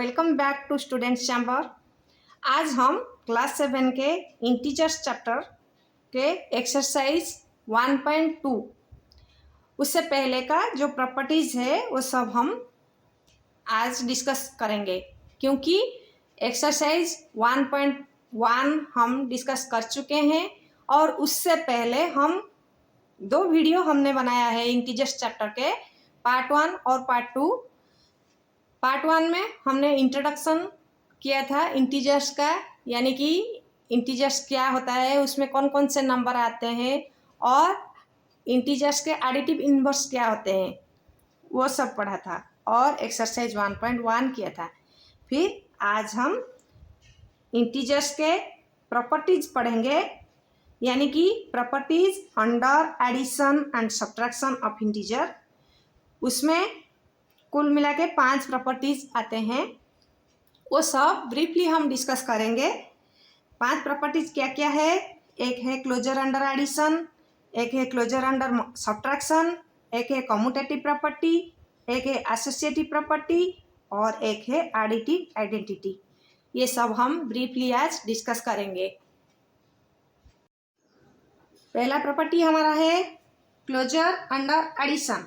Welcome back to students chamber. आज हम class 7 के इंटीजर्स चैप्टर के एक्सरसाइज 1.2 उससे पहले का जो प्रॉपर्टीज़ है वो सब हम आज डिस्कस करेंगे, क्योंकि एक्सरसाइज 1.1 हम डिस्कस कर चुके हैं और उससे पहले हम दो वीडियो हमने बनाया है इंटीजर्स चैप्टर के पार्ट 1 और पार्ट 2। पार्ट 1 में हमने इंट्रोडक्शन किया था इंटीजर्स का, यानी कि इंटीजर्स क्या होता है, उसमें कौन कौन से नंबर आते हैं और इंटीजर्स के एडिटिव इन्वर्स क्या होते हैं, वो सब पढ़ा था और एक्सरसाइज 1.1 किया था। फिर आज हम इंटीजर्स के प्रॉपर्टीज पढ़ेंगे, यानी कि properties under addition and subtraction of integer. उसमें कुल मिला के 5 प्रॉपर्टीज आते हैं, वो सब ब्रीफली हम डिस्कस करेंगे। 5 प्रॉपर्टीज क्या क्या है? एक है क्लोजर अंडर एडिशन, एक है क्लोजर अंडर सब्ट्रैक्शन, एक है कम्यूटेटिव प्रॉपर्टी, एक है एसोसिएटिव प्रॉपर्टी और एक है एडिटिव आइडेंटिटी। ये सब हम ब्रीफली आज डिस्कस करेंगे। पहला प्रॉपर्टी हमारा है क्लोजर अंडर एडिशन।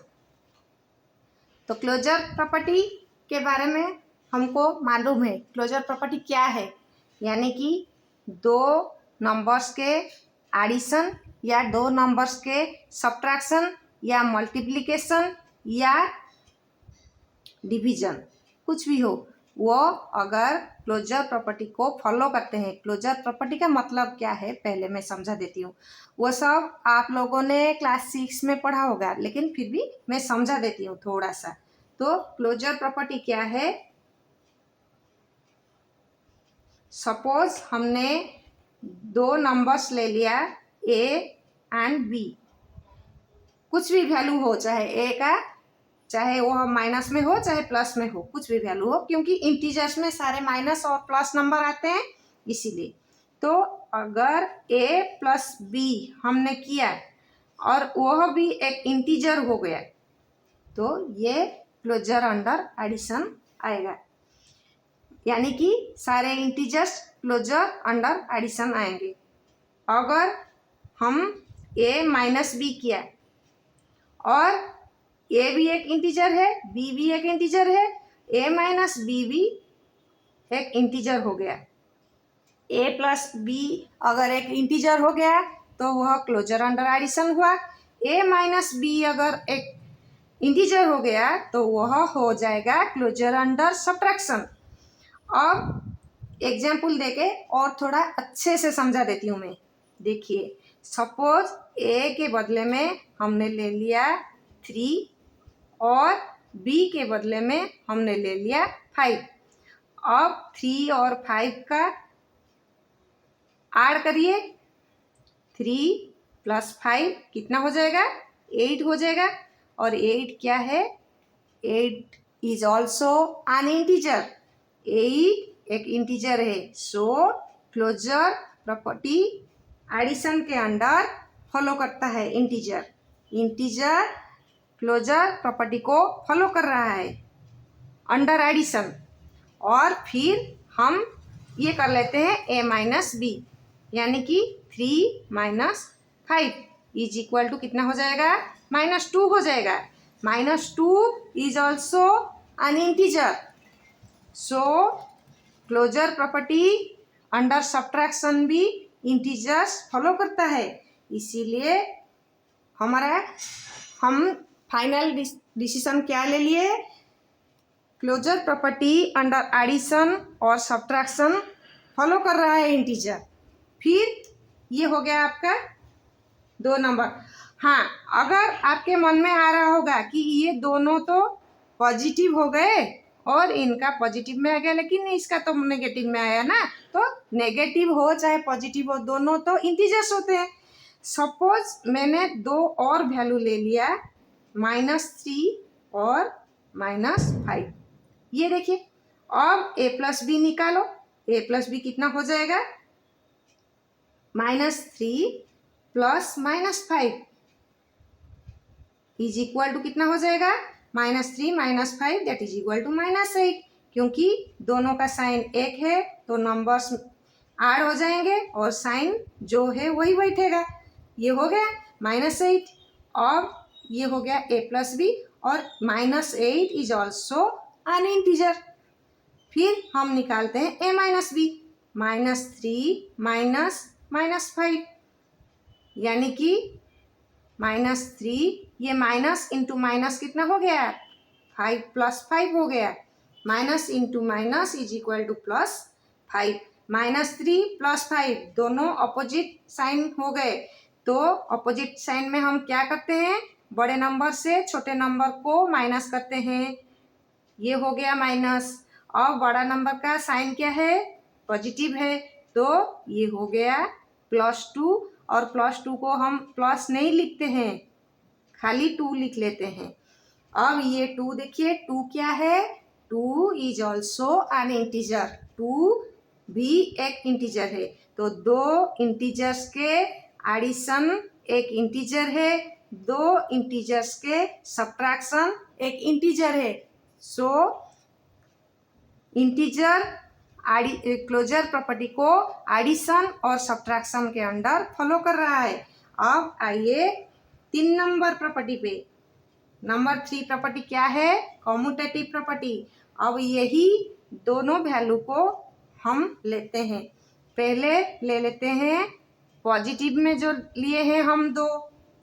तो क्लोजर प्रॉपर्टी के बारे में हमको मालूम है क्लोजर प्रॉपर्टी क्या है, यानी कि दो नंबर्स के एडिशन या दो नंबर्स के सब्ट्रैक्शन या मल्टीप्लिकेशन या डिवीजन, कुछ भी हो, वो अगर क्लोजर प्रॉपर्टी को फॉलो करते हैं। क्लोजर प्रॉपर्टी का मतलब क्या है पहले मैं समझा देती हूँ। वो सब आप लोगों ने क्लास 6 में पढ़ा होगा, लेकिन फिर भी मैं समझा देती हूँ थोड़ा सा। तो क्लोजर प्रॉपर्टी क्या है? सपोज हमने दो नंबर्स ले लिया ए एंड बी, कुछ भी वैल्यू हो, चाहे ए का, चाहे वो माइनस में हो चाहे प्लस में हो, कुछ भी वैल्यू हो, क्योंकि इंटीजर्स में सारे माइनस और प्लस नंबर आते हैं इसीलिए। तो अगर ए प्लस बी हमने किया और वह भी एक इंटीजर हो गया, तो ये क्लोजर अंडर एडिशन आएगा, यानी कि सारे इंटीजर्स क्लोजर अंडर एडिशन आएंगे। अगर हम ए माइनस बी किया और ए भी एक इंटीजर है, बी भी एक इंटीजर है, ए माइनस बी भी एक इंटीजर हो गया। ए प्लस बी अगर एक इंटीजर हो गया तो वह क्लोजर अंडर एडिशन हुआ। ए माइनस बी अगर एक इंटीजर हो गया तो वह हो जाएगा क्लोजर अंडर सब्ट्रैक्शन। अब एग्जाम्पल देके और थोड़ा अच्छे से समझा देती हूँ मैं। देखिए, सपोज ए के बदले में हमने ले लिया 3 और बी के बदले में हमने ले लिया 5। अब 3 और 5 का ऐड करिए, 3 + 5 कितना हो जाएगा? 8 हो जाएगा। और 8 क्या है? 8 इज ऑल्सो एन इंटीजर। 8 एक इंटीजर है। सो क्लोजर प्रॉपर्टी एडिशन के अंडर फॉलो करता है इंटीजर। इंटीजर क्लोजर प्रॉपर्टी को फॉलो कर रहा है अंडर एडिशन। और फिर हम ये कर लेते हैं ए माइनस बी, यानी कि 3 - 5 इज इक्वल टू कितना हो जाएगा? -2 हो जाएगा। -2 is also an integer. So closure property under subtraction भी इंटीजर्स फॉलो करता है, इसीलिए हम फाइनल डिसीजन क्या ले लिए? क्लोजर प्रॉपर्टी अंडर एडिशन और सब्ट्रैक्शन फॉलो कर रहा है इंटीजर। फिर ये हो गया आपका 2 नंबर। हाँ, अगर आपके मन में आ रहा होगा कि ये दोनों तो पॉजिटिव हो गए और इनका पॉजिटिव में आ गया, लेकिन इसका तो नेगेटिव में आया ना, तो नेगेटिव हो चाहे पॉजिटिव हो, दोनों तो इंटीजर्स होते हैं। सपोज मैंने 2 और वैल्यू ले लिया, -3 और -5। ये देखिए, अब ए प्लस बी निकालो। ए प्लस बी कितना हो जाएगा? -3 + -5 इज इक्वल टू कितना हो जाएगा? -3 - 5 दैट इज इक्वल टू -8। क्योंकि दोनों का साइन एक है तो नंबर्स ऐड हो जाएंगे और साइन जो है वही बैठेगा। ये हो गया -8 और ये हो गया a+b और -8 इज ऑल्सो एन इंटीजर। फिर हम निकालते हैं a - b, -3 - -5 यानी कि -3, ये माइनस इंटू माइनस कितना हो गया 5 + 5 हो गया। Minus into minus is equal to +5। -3 + 5 दोनों अपोजिट साइन हो गए, तो अपोजिट साइन में हम क्या करते हैं, बड़े नंबर से छोटे नंबर को माइनस करते हैं। ये हो गया माइनस और बड़ा नंबर का साइन क्या है, पॉजिटिव है, तो ये हो गया +2 और +2 को हम प्लस नहीं लिखते हैं, खाली 2 लिख लेते हैं। अब ये 2 देखिए, 2 क्या है, 2 इज ऑल्सो एन इंटीजर। 2 भी एक इंटीजर है, तो दो इंटीजर्स के एडिशन एक इंटीजर है, दो इंटीजर्स के सब्ट्रैक्शन एक इंटीजर है। सो इंटीजर क्लोजर प्रॉपर्टी को एडिशन और सब्ट्रैक्शन के अंडर फॉलो कर रहा है। अब आइए 3 नंबर प्रॉपर्टी पे। नंबर 3 प्रॉपर्टी क्या है, कॉम्यूटेटिव प्रॉपर्टी। अब यही दोनों वैल्यू को हम लेते हैं। पहले ले लेते हैं पॉजिटिव में जो लिए हैं हम 2,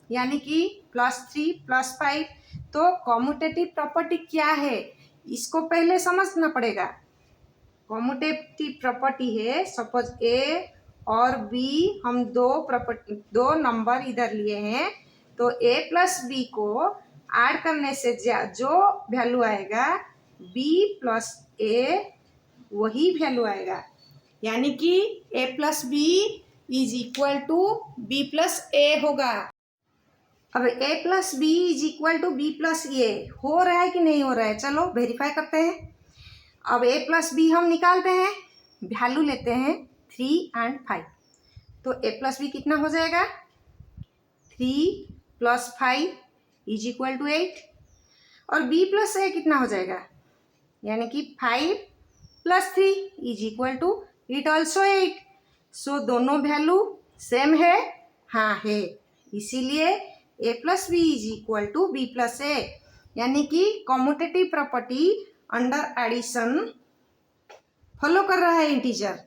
यानी कि +3 + 5। तो कॉम्यूटेटिव प्रॉपर्टी क्या है, इसको पहले समझना पड़ेगा। कॉम्यूटेटिव प्रॉपर्टी है, सपोज a और b हम दो नंबर इधर लिए हैं, तो a + b को ऐड करने से जो वैल्यू आएगा b + a वही वैल्यू आएगा, यानी कि a + b is equal to b + a होगा। अब a + b is equal to b + a हो रहा है कि नहीं हो रहा है, चलो वेरीफाई करते हैं। अब a + b हम निकालते हैं, वैल्यू लेते हैं 3 और 5, तो a + b कितना हो जाएगा, 3 + 5 इज इक्वल टू 8 और b + a कितना हो जाएगा, यानी कि 5 + 3 is equal to it also 8। So दोनों वैल्यू सेम है, हाँ है, इसीलिए a + b is equal to b + a, यानी कि commutative property under addition follow कर रहा है इंटीजर।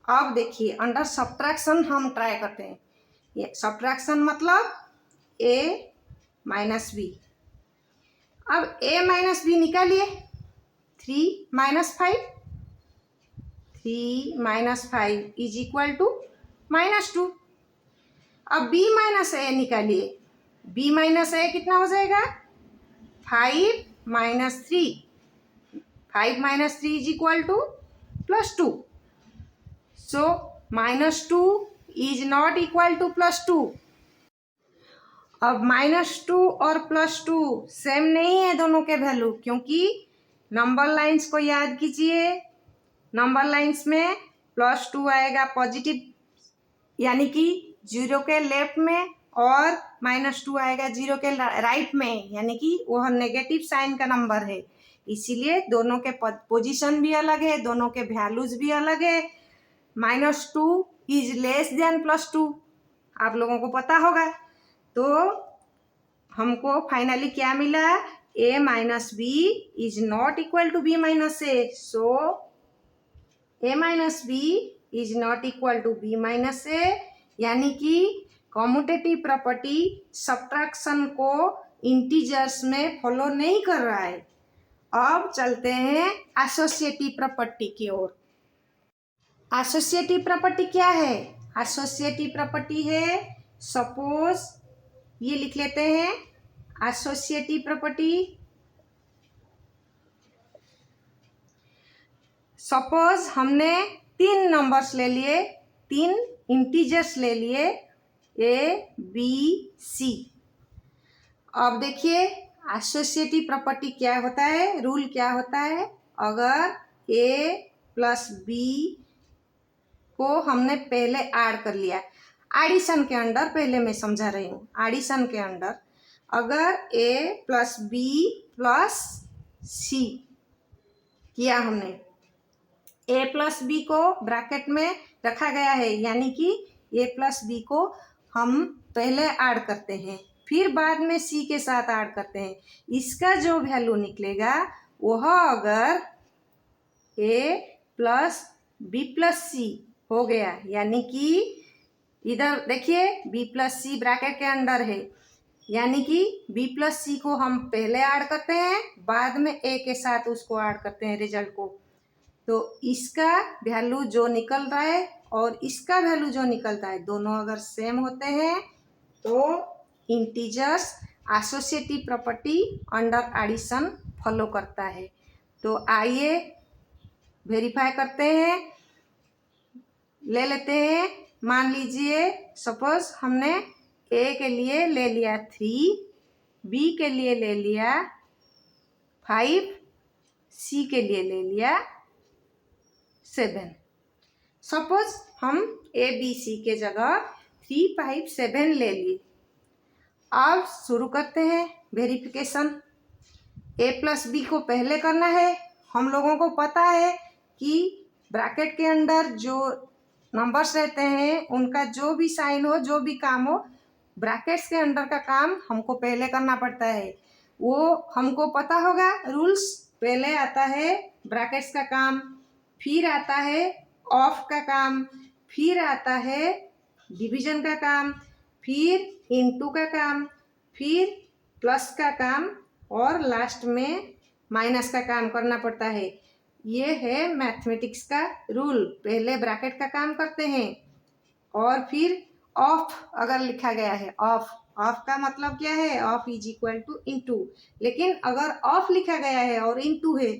अब देखिए अंडर सब्ट्रैक्शन हम ट्राई करते हैं। ये सब्ट्रैक्शन मतलब a - b। अब a - b निकालिए, 3 - 5, 3 - 5 इज इक्वल टू -2। अब b - a निकालिए, b - a कितना हो जाएगा, 5 - 3, 5 - 3 is equal to +2। So -2 is not equal to +2। अब -2 और +2 सेम नहीं है दोनों के वैल्यू, क्योंकि नंबर लाइंस को याद कीजिए। नंबर लाइंस में +2 आएगा पॉजिटिव, यानी कि 0 के लेफ्ट में, और -2 आएगा 0 के राइट में, यानी कि वह नेगेटिव साइन का नंबर है। इसीलिए दोनों के पोजीशन भी अलग है, दोनों के वैल्यूज भी अलग है। -2 इज लेस देन +2, आप लोगों को पता होगा। तो हमको फाइनली क्या मिला, a - b is not equal to b - a। So a - b is not equal to b - a, यानी कि कॉम्यूटेटिव प्रॉपर्टी सब्ट्रैक्शन को इंटीजर्स में फॉलो नहीं कर रहा है। अब चलते हैं एसोसिएटिव प्रॉपर्टी की ओर। एसोसिएटिव प्रॉपर्टी क्या है, एसोसिएटिव प्रॉपर्टी है, सपोज ये लिख लेते हैं एसोसिएटिव प्रॉपर्टी। सपोज हमने 3 नंबर्स ले लिए, 3 इंटीजर्स ले लिए a b c। अब देखिए एसोसिएटिव प्रॉपर्टी क्या होता है, रूल क्या होता है, अगर a + b को हमने पहले ऐड कर लिया, एडिशन के अंडर, पहले मैं समझा रही हूँ, एडिशन के अंडर अगर a + b + c किया हमने। ए प्लस बी को ब्रैकेट में रखा गया है, यानी कि ए प्लस बी को हम पहले ऐड करते हैं, फिर बाद में सी के साथ ऐड करते हैं। इसका जो वैल्यू निकलेगा वह अगर ए प्लस बी प्लस सी हो गया, यानी कि इधर देखिए बी प्लस सी ब्रैकेट के अंदर है, यानी कि बी प्लस सी को हम पहले ऐड करते हैं, बाद में ए के साथ उसको ऐड करते हैं रिजल्ट को। तो इसका वैल्यू जो निकल रहा है और इसका वैल्यू जो निकलता है, दोनों अगर सेम होते हैं तो integers associative property under addition follow करता है। तो आइए वेरीफाई करते हैं, ले लेते हैं। मान लीजिए सपोज हमने ए के लिए ले लिया 3, बी के लिए ले लिया 5, सी के लिए ले लिया 7। सपोज हम ए बी सी के जगह 3, 5, 7 ले लिए। अब शुरू करते हैं वेरिफिकेशन। ए प्लस बी को पहले करना है। हम लोगों को पता है कि ब्रैकेट के अंदर जो नंबर्स रहते हैं उनका जो भी साइन हो, जो भी काम हो, ब्रैकेट्स के अंदर का काम हमको पहले करना पड़ता है। वो हमको पता होगा रूल्स। पहले आता है ब्रैकेट्स का काम, फिर आता है ऑफ का काम, फिर आता है डिवीजन का काम, फिर इनटू का काम, फिर प्लस का काम और लास्ट में माइनस का काम करना पड़ता है। ये है मैथमेटिक्स का रूल। पहले ब्रैकेट का काम करते हैं और फिर ऑफ अगर लिखा गया है, ऑफ का मतलब क्या है, of is equal to into. लेकिन अगर ऑफ लिखा गया है और इनटू है,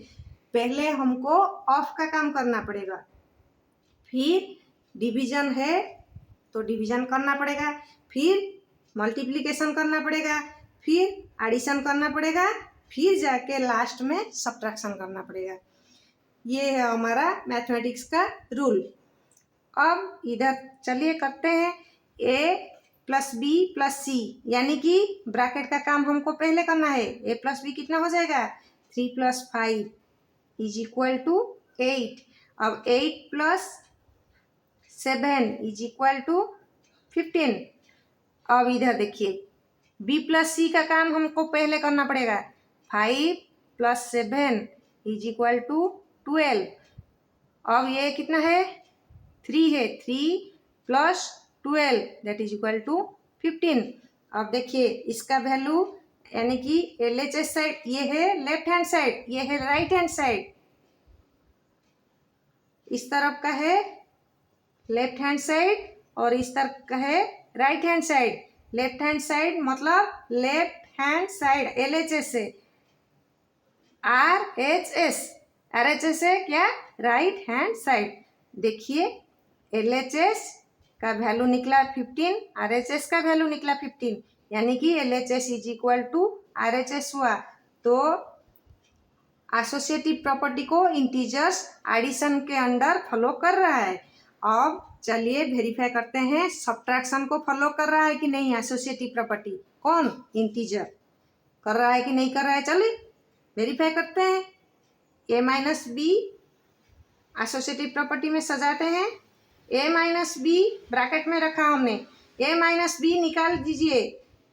पहले हमको ऑफ का काम करना पड़ेगा, फिर डिवीजन है तो डिवीजन करना पड़ेगा, फिर मल्टीप्लिकेशन करना पड़ेगा, फिर एडिशन करना पड़ेगा, फिर जाके लास्ट में सब्ट्रैक्शन करना पड़ेगा। ये है हमारा मैथमेटिक्स का रूल। अब इधर चलिए करते हैं ए प्लस बी प्लस सी, यानी कि ब्रैकेट का काम हमको पहले करना है। ए प्लस बी कितना हो जाएगा, 3 + 5 इज इक्वल टू 8। अब 8 + 7 इज इक्वल टू 15। अब इधर देखिए बी प्लस सी का काम हमको पहले करना पड़ेगा। 5 + 7 इज इक्वल टू 12। अब ये कितना है, 3 है, 3 + 12 दैट इज इक्वल टू 15। अब देखिए इसका वैल्यू, यानी कि LHS साइड ये है लेफ्ट हैंड साइड, ये है राइट हैंड साइड। इस तरफ का है लेफ्ट हैंड साइड और इस तरफ का है right hand side. Left hand side मतलब लेफ्ट हैंड साइड LHS से, RHS है क्या, राइट हैंड साइड। देखिए LHS का वैल्यू निकला 15, RHS का वैल्यू निकला 15, यानी कि LHS is equal to RHS हुआ। तो एसोसिएटिव प्रॉपर्टी को इंटीजर्स एडिशन के अंदर फॉलो कर रहा है। अब चलिए वेरीफाई करते हैं सब्ट्रैक्शन को फॉलो कर रहा है कि नहीं। एसोसिएटिव प्रॉपर्टी कौन, इंटीजर कर रहा है कि नहीं कर रहा है, चलिए वेरीफाई करते हैं। ए माइनस बी एसोसिएटिव प्रॉपर्टी में सजाते हैं। ए माइनस बी ब्रैकेट में रखा हमने, ए माइनस बी निकाल दीजिए।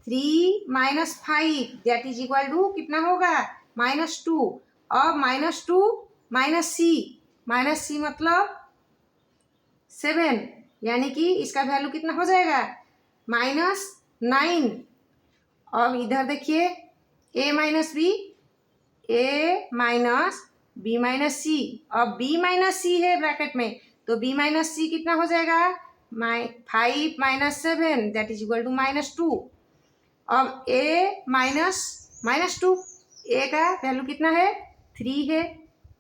3 - 5 दैट इज इक्वल टू कितना होगा, -2। अब -2 -c मतलब 7, यानी कि इसका वैल्यू कितना हो जाएगा, -9। अब इधर देखिए a minus B, a minus B minus C. अब b माइनस सी है ब्रैकेट में, तो b माइनस सी कितना हो जाएगा, 5 - 7 दैट इज इक्वल टू -2। अब a माइनस -2, a का वैल्यू कितना है, 3 है,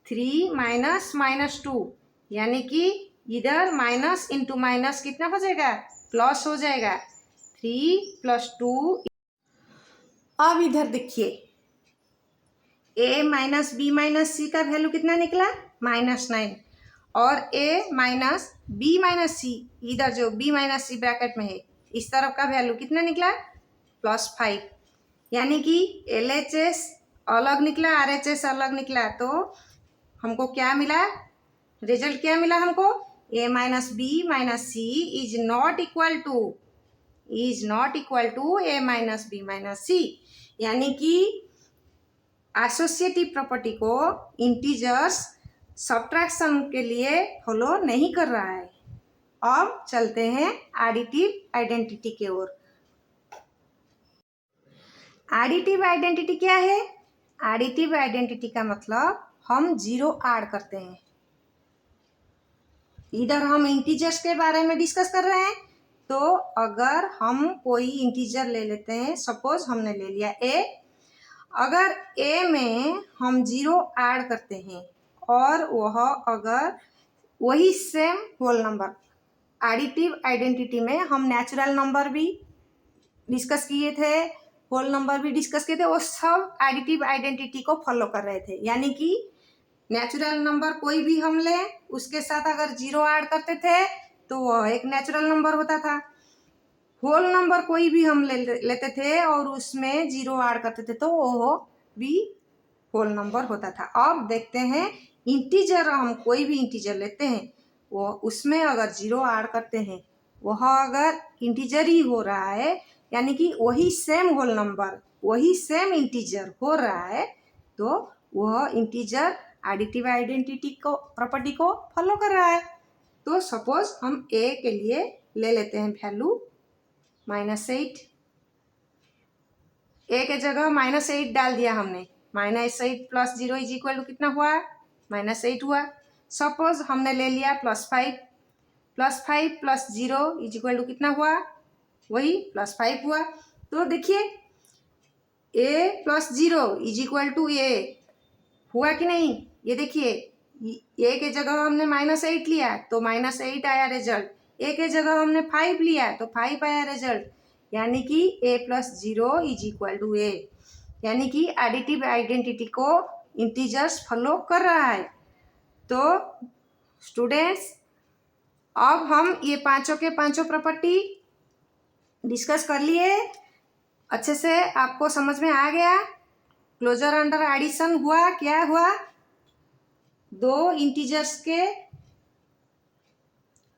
3 - -2, यानी कि इधर माइनस इंटू माइनस कितना हो जाएगा, प्लस हो जाएगा, 3 + 2। अब इधर देखिए a माइनस बी माइनस सी का वैल्यू कितना निकला, -9, और a माइनस बी माइनस सी, इधर जो b माइनस सी ब्रैकेट में है इस तरफ का वैल्यू कितना निकला, +5, यानी कि LHS अलग निकला, RHS अलग निकला। तो हमको क्या मिला, रिजल्ट क्या मिला हमको, a minus B minus C is not equal to a minus B minus C. यानी कि एसोसिएटिव प्रॉपर्टी को इंटीजर्स सब्ट्रैक्शन के लिए फॉलो नहीं कर रहा है। अब चलते हैं एडिटिव आइडेंटिटी की ओर। एडिटिव आइडेंटिटी क्या है? एडिटिव आइडेंटिटी का मतलब हम जीरो ऐड करते हैं। इधर हम इंटीजर्स के बारे में डिस्कस कर रहे हैं, तो अगर हम कोई इंटीजर ले लेते हैं, सपोज हमने ले लिया a, अगर a में हम जीरो ऐड करते हैं और वह अगर वही same whole number, additive identity में हम नेचुरल नंबर भी डिस्कस किए थे, होल नंबर भी डिस्कस किए थे, वो सब एडिटिव आइडेंटिटी को फॉलो कर रहे थे। यानी कि नेचुरल नंबर कोई भी हम ले, उसके साथ अगर जीरो ऐड करते थे तो वह एक नेचुरल नंबर होता था। होल नंबर कोई भी हम लेते थे और उसमें जीरो ऐड करते थे तो वो भी होल नंबर होता था। अब देखते हैं इंटीजर, हम कोई भी इंटीजर लेते हैं, वो उसमें अगर जीरो ऐड करते हैं, वह अगर इंटीजर ही हो रहा है, यानी कि वही सेम होल नंबर, वही सेम इंटीजर हो रहा है, तो वह इंटीजर एडिटिव आइडेंटिटी को प्रॉपर्टी को फॉलो कर रहा है। तो सपोज हम a के लिए ले लेते हैं वैल्यू -8, a के जगह -8 डाल दिया हमने, -8 प्लस 0 इज इक्वल टू कितना हुआ, -8 हुआ। सपोज हमने ले लिया +5 प्लस 0 इज इक्वल टू कितना हुआ, वही +5 हुआ। तो देखिए a plus 0 is equal to a हुआ कि नहीं, ये देखिए a के जगह हमने -8 लिया तो -8 आया रिजल्ट, a के जगह हमने 5 लिया तो 5 आया रिजल्ट, यानी कि a plus 0 is equal to a। यानी कि एडिटिव आइडेंटिटी को इंटीजर्स फॉलो कर रहा है। तो स्टूडेंट्स, अब हम ये पांचों के पांचों प्रॉपर्टी डिस्कस कर लिए, अच्छे से आपको समझ में आ गया। क्लोजर अंडर एडिशन हुआ, क्या हुआ, दो इंटीजर्स के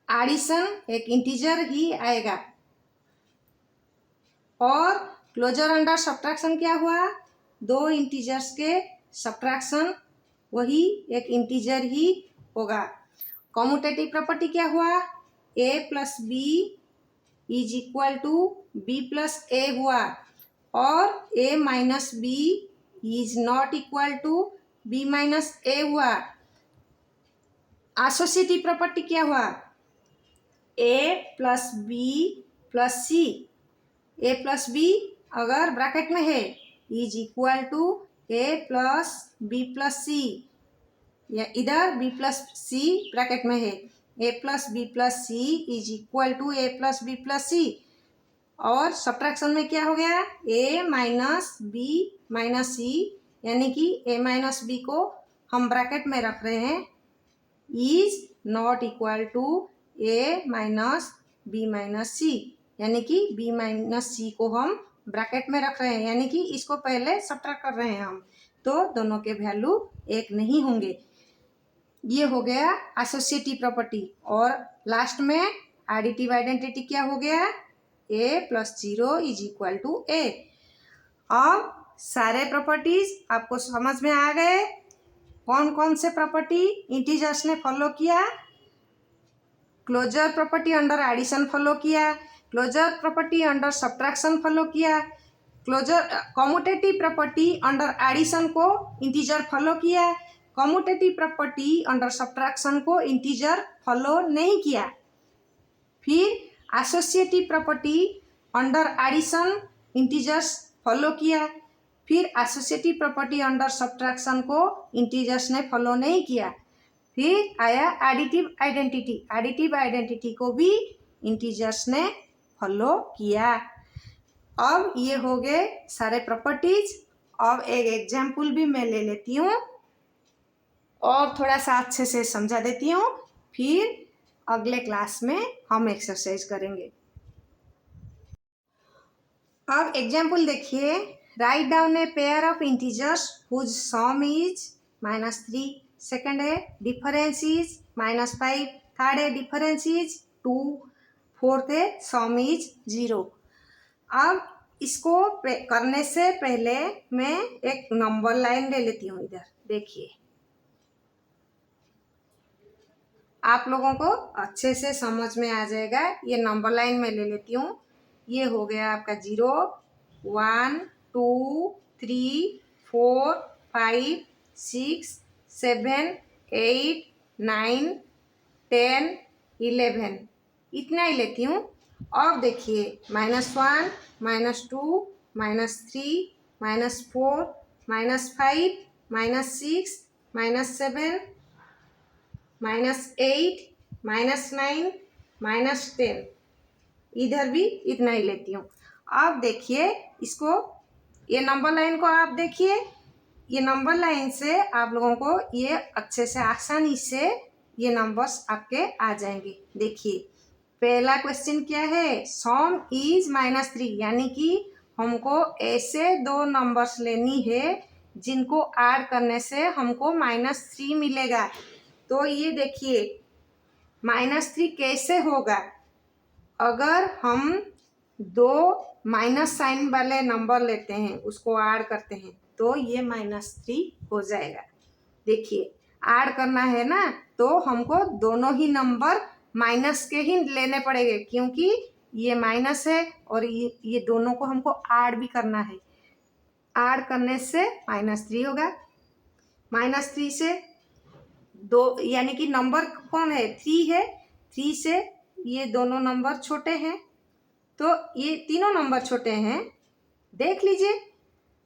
एडिशन एक इंटीजर ही आएगा। और क्लोजर अंडर सब्ट्रैक्शन क्या हुआ, दो इंटीजर्स के सब्ट्रैक्शन वही एक इंटीजर ही होगा। कॉम्यूटेटिव प्रॉपर्टी क्या हुआ, a plus B is equal to b plus A हुआ, और a minus B is not equal to b minus A हुआ। एसोसिएटिव प्रॉपर्टी क्या हुआ, a plus B plus C, a plus B अगर bracket में है is equal to a plus B plus C, या इधर b प्लस सी ब्रैकेट में है, a plus B plus C is equal to a plus B plus सी। और subtraction में क्या हो गया, a minus B minus C, यानी कि a माइनस बी को हम ब्रैकेट में रख रहे हैं, is not equal to a minus B minus C, यानी कि b माइनस सी को हम ब्रैकेट में रख रहे हैं, यानी कि इसको पहले सब्ट्रैक्ट कर रहे हैं हम, तो दोनों के वैल्यू एक नहीं होंगे। ये हो गया एसोसिएटिव प्रॉपर्टी। और लास्ट में एडिटिव आइडेंटिटी क्या हो गया, a plus 0 is equal to a। अब सारे प्रॉपर्टीज आपको समझ में आ गए, कौन कौन से प्रॉपर्टी इंटीजर्स ने फॉलो किया। Closure property under addition follow किया, closure property under subtraction follow किया, closure commutative property under addition को इंटीजर फॉलो किया, कॉम्यूटेटिव प्रॉपर्टी अंडर सब्ट्रैक्शन को इंटीजर फॉलो नहीं किया। फिर associative property under addition integers follow किया, फिर एसोसिएटिव प्रॉपर्टी अंडर सब्ट्रैक्शन को इंटीजर्स ने फॉलो नहीं किया। फिर आया एडिटिव आइडेंटिटी, एडिटिव आइडेंटिटी को भी इंटीजर्स ने फॉलो किया। अब ये हो गए सारे प्रॉपर्टीज। अब एक एग्जाम्पल भी मैं ले लेती हूँ और थोड़ा सा अच्छे से समझा देती हूँ, फिर अगले क्लास में हम एक्सरसाइज करेंगे। अब एग्जाम्पल देखिए, write down a pair of integers whose sum is -3, second है डिफरेंस इज -5, थर्ड है डिफरेंस इज 2, फोर्थ है सम इज 0। अब इसको करने से पहले मैं एक नंबर लाइन ले लेती हूँ। इधर देखिए, आप लोगों को अच्छे से समझ में आ जाएगा। ये नंबर लाइन में ले लेती हूँ। ये हो गया आपका 0, 1, 2, 3, 4, 5, 6, 7, 8, 9, 10, 11, इतना ही लेती हूँ। अब देखिए -1, -2, -3, -4, -5, -6, -7, -8, -9, -10, इधर भी इतना ही लेती हूँ। अब देखिए इसको, ये नंबर लाइन को आप देखिए, ये नंबर लाइन से आप लोगों को ये अच्छे से आसानी से ये नंबर्स आपके आ जाएंगे। देखिए पहला क्वेश्चन क्या है, सम इज -3, यानी कि हमको ऐसे दो नंबर्स लेनी है जिनको ऐड करने से हमको -3 मिलेगा। तो ये देखिए -3 कैसे होगा, अगर हम दो माइनस साइन वाले नंबर लेते हैं, उसको ऐड करते हैं तो ये -3 हो जाएगा। देखिए ऐड करना है ना, तो हमको दोनों ही नंबर माइनस के ही लेने पड़ेंगे, क्योंकि ये माइनस है और ये दोनों को हमको ऐड भी करना है। ऐड करने से -3 होगा। -3 से दो, यानी कि नंबर कौन है, 3 है, 3 से ये दोनों नंबर छोटे हैं, तो ये तीनों नंबर छोटे हैं। देख लीजिए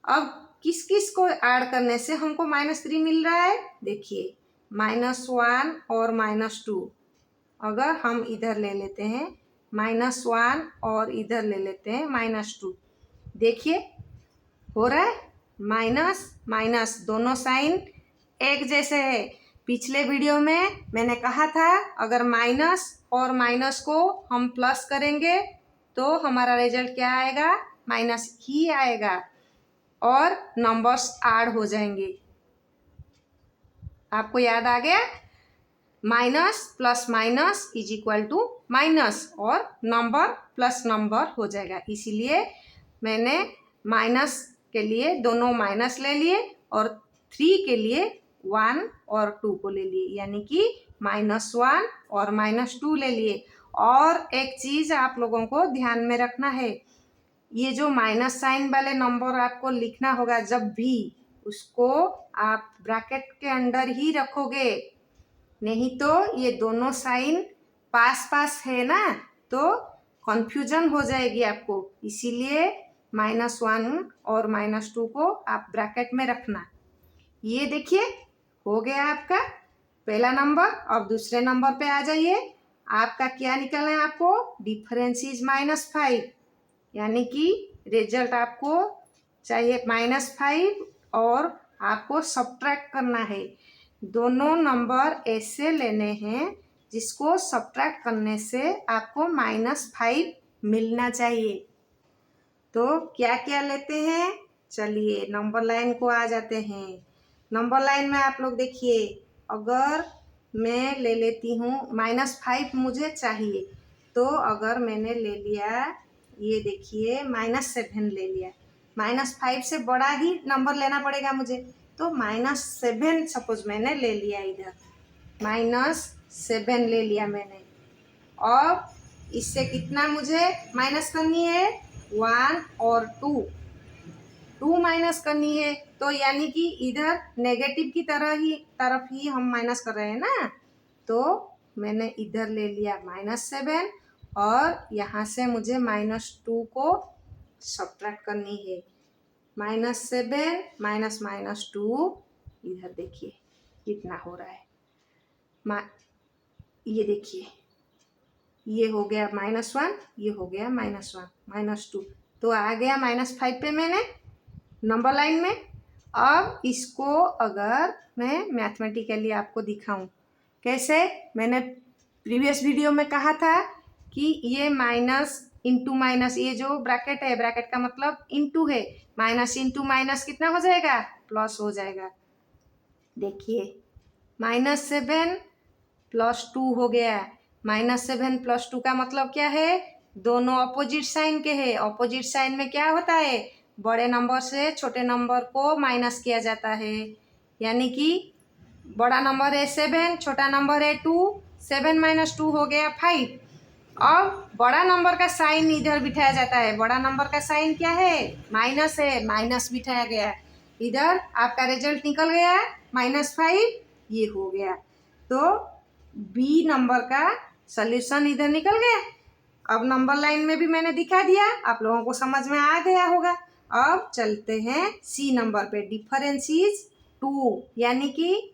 अब किस किस को ऐड करने से हमको -3 मिल रहा है। देखिए -1 और -2, अगर हम इधर ले लेते हैं -1 और इधर ले लेते हैं -2, देखिए हो रहा है माइनस माइनस, दोनों साइन एक जैसे है। पिछले वीडियो में मैंने कहा था अगर माइनस और माइनस को हम प्लस करेंगे तो हमारा रिजल्ट क्या आएगा, माइनस ही आएगा और नंबर्स ऐड हो जाएंगे। आपको याद आ गया, minus plus minus is equal to minus और नंबर प्लस नंबर हो जाएगा। इसीलिए मैंने माइनस के लिए दोनों माइनस ले लिए और 3 के लिए 1 और 2 को ले लिए, यानी कि -1 और -2 ले लिए। और एक चीज आप लोगों को ध्यान में रखना है, ये जो माइनस साइन वाले नंबर आपको लिखना होगा जब भी, उसको आप ब्रैकेट के अंदर ही रखोगे, नहीं तो ये दोनों साइन पास पास है ना, तो कंफ्यूजन हो जाएगी आपको। इसीलिए -1 और -2 को आप ब्रैकेट में रखना। ये देखिए हो गया आपका पहला नंबर। अब दूसरे नंबर पे आ जाइए, आपका क्या निकलना है, आपको डिफरेंस इज -5, यानी कि रिजल्ट आपको चाहिए -5 और आपको सब्ट्रैक्ट करना है। दोनों नंबर ऐसे लेने हैं जिसको सब्ट्रैक्ट करने से आपको -5 मिलना चाहिए। तो क्या क्या लेते हैं, चलिए नंबर लाइन को आ जाते हैं। नंबर लाइन में आप लोग देखिए, अगर मैं ले लेती हूँ -5 मुझे चाहिए, तो अगर मैंने ले लिया, ये देखिए -7 ले लिया, -5 से बड़ा ही नंबर लेना पड़ेगा मुझे, तो -7 सपोज मैंने ले लिया, इधर -7 ले लिया मैंने। और इससे कितना मुझे माइनस करनी है, 1 और 2 माइनस करनी है। तो यानी कि इधर नेगेटिव की तरफ ही हम माइनस कर रहे हैं ना, तो मैंने इधर ले लिया -7 और यहाँ से मुझे -2 को सब्ट्रैक्ट करनी है। -7 माइनस -2, इधर देखिए कितना हो रहा है, ये देखिए ये हो गया -1, ये हो गया -1 -2, तो आ गया -5 पे मैंने नंबर लाइन में। अब इसको अगर मैं मैथमेटिकली आपको दिखाऊं कैसे, मैंने प्रीवियस वीडियो में कहा था कि ये माइनस इंटू माइनस, ये जो ब्रैकेट है, ब्रैकेट का मतलब इंटू है, माइनस इंटू माइनस कितना हो जाएगा, प्लस हो जाएगा। देखिए -7 + 2 हो गया। -7 + 2 का मतलब क्या है? दोनों अपोजिट साइन के हैं। अपोजिट साइन में क्या होता है? बड़े नंबर से छोटे नंबर को माइनस किया जाता है। यानी कि बड़ा नंबर है 7, छोटा नंबर है 2, 7 - 2 हो गया 5। अब बड़ा नंबर का साइन इधर बिठाया जाता है। बड़ा नंबर का साइन क्या है? माइनस है, माइनस बिठाया गया। इधर आपका रिजल्ट निकल गया -5, ये हो गया। तो बी नंबर का सॉल्यूशन इधर निकल गया। अब नंबर लाइन में भी मैंने दिखा दिया, आप लोगों को समझ में आ गया होगा। अब चलते हैं सी नंबर पे। डिफरेंस इज 2, यानी कि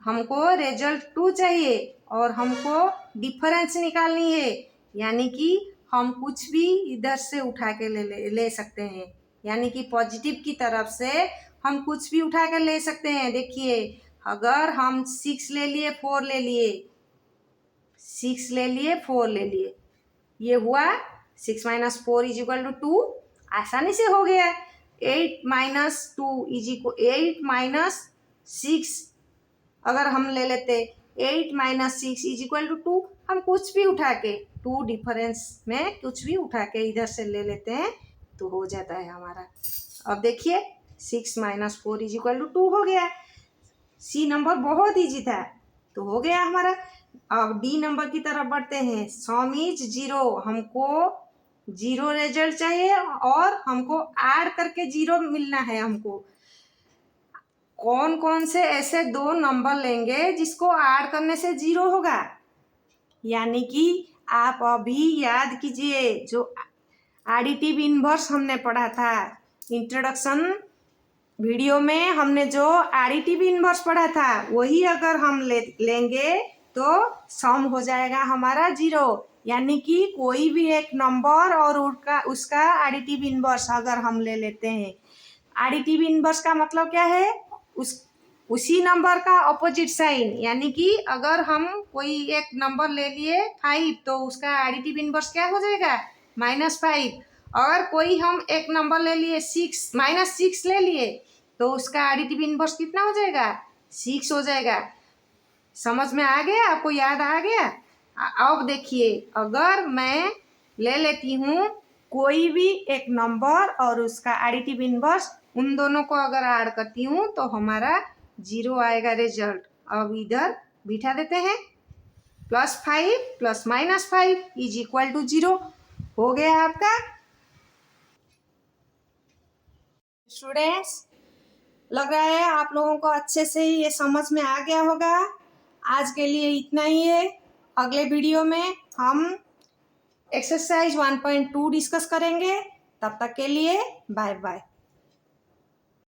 हमको रिजल्ट 2 चाहिए और हमको डिफरेंस निकालनी है। यानी कि हम कुछ भी इधर से उठा के ले सकते हैं। यानी कि पॉजिटिव की तरफ से हम कुछ भी उठा कर ले सकते हैं। देखिए, अगर हम 6 ले लिए, 4 ले लिए, 6 ले लिए, 4 ले लिए, ये हुआ 6 - 4 = 2। आसानी से हो गया। 8 - 2 = 8 - 6 अगर हम ले लेते, 8 - 6 = 2। हम कुछ भी उठा के 2 डिफरेंस में कुछ भी उठा के इधर से ले लेते हैं तो हो जाता है हमारा। अब देखिए 6 - 4 = 2 हो गया। सी नंबर बहुत इजी था, तो हो गया हमारा। अब डी नंबर की तरफ बढ़ते हैं। सम इज 0, हमको 0 रिजल्ट चाहिए और हमको ऐड करके 0 मिलना है। हमको कौन कौन से ऐसे 2 नंबर लेंगे जिसको ऐड करने से 0 होगा? यानी कि आप अभी याद कीजिए, जो एडिटिव इनवर्स हमने पढ़ा था इंट्रोडक्शन वीडियो में, हमने जो एडिटिव इनवर्स पढ़ा था वही अगर हम लेंगे तो सम हो जाएगा हमारा 0। यानी कि कोई भी एक नंबर और उसका एडिटिव इनवर्स अगर हम ले लेते हैं। एडिटिव इनवर्स का मतलब क्या है? उसी नंबर का अपोजिट साइन। यानी कि अगर हम कोई एक नंबर ले लिए 5 तो उसका एडिटिव इनवर्स क्या हो जाएगा? -5। अगर कोई हम एक नंबर ले लिए 6 -6 ले लिए तो उसका एडिटिव इनवर्स कितना हो जाएगा? 6 हो जाएगा। समझ में आ गया? आपको याद आ गया? अब देखिए, अगर मैं ले लेती हूँ कोई भी एक नंबर और उसका एडिटिव इनवर्स, उन दोनों को अगर ऐड करती हूँ तो हमारा 0 आएगा रिजल्ट। अब इधर बिठा देते हैं। +5 + -5 = 0 हो गया आपका। स्टूडेंट्स, लग रहा है आप लोगों को अच्छे से ये समझ में आ गया होगा। आज के लिए इतना ही है। अगले वीडियो में हम एक्सरसाइज 1.2 डिस्कस करेंगे। तब तक के लिए बाय बाय।